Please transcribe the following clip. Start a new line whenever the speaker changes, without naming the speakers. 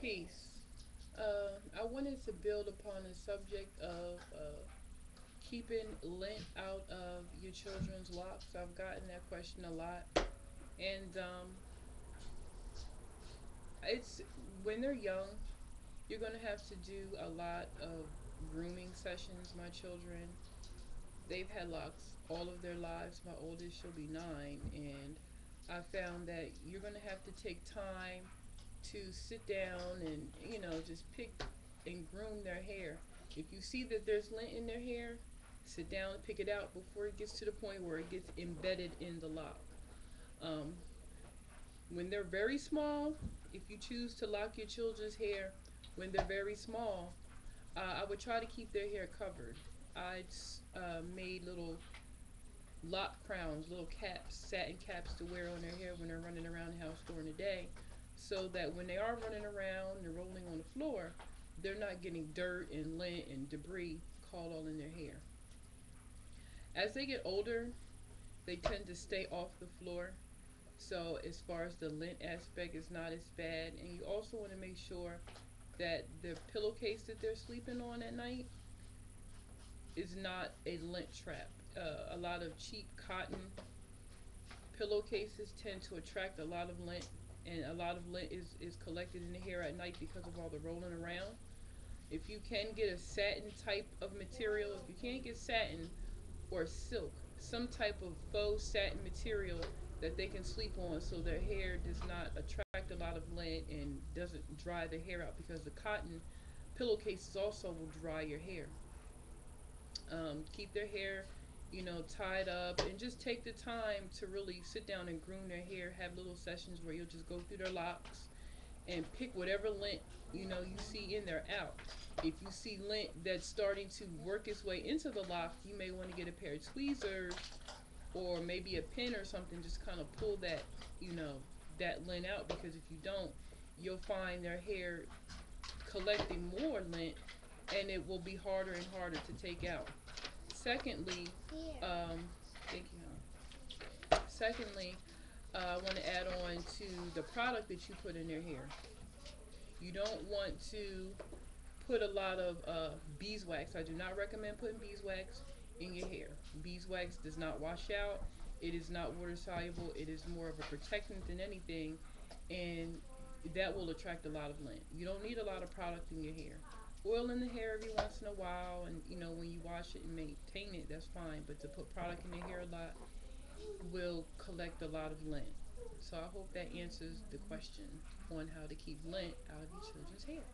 Peace. I wanted to build upon the subject of keeping lint out of your children's locks. I've gotten that question a lot, and it's when they're young, you're gonna have to do a lot of grooming sessions. My children, they've had locks all of their lives. My oldest, she'll be 9, and I found that you're gonna have to take time to sit down and just pick and groom their hair. If you see that there's lint in their hair, sit down and pick it out before it gets to the point where it gets embedded in the lock. Um, when they're very small, if you choose to lock your children's hair when they're very small, I would try to keep their hair covered. I made little lock crowns, little caps, satin caps to wear on their hair when they're running around the house during the day, so that when they are running around and rolling on the floor, they're not getting dirt and lint and debris caught all in their hair. As they get older, they tend to stay off the floor. So as far as the lint aspect is not as bad. And you also want to make sure that the pillowcase that they're sleeping on at night is not a lint trap. A lot of cheap cotton pillowcases tend to attract a lot of lint, and a lot of lint is collected in the hair at night because of all the rolling around. If you can get a satin type of material, if you can't get satin or silk, some type of faux satin material that they can sleep on so their hair does not attract a lot of lint and doesn't dry their hair out, because the cotton pillowcases also will dry your hair. Keep their hair, tied up, and just take the time to really sit down and groom their hair. Have little sessions where you'll just go through their locks and pick whatever lint you see in there out. If you see lint that's starting to work its way into the lock, you may want to get a pair of tweezers or maybe a pin or something. Just kind of pull that lint out, because if you don't, you'll find their hair collecting more lint, and it will be harder and harder to take out. Secondly, thank you, honey. Secondly, I want to add on to the product that you put in their hair. You don't want to put a lot of beeswax. I do not recommend putting beeswax in your hair. Beeswax does not wash out. It is not water soluble. It is more of a protectant than anything, and that will attract a lot of lint. You don't need a lot of product in your hair. Oil in the hair every once in a while, and when you wash it and maintain it, that's fine. But to put product in your hair a lot will collect a lot of lint. So I hope that answers the question on how to keep lint out of your children's hair.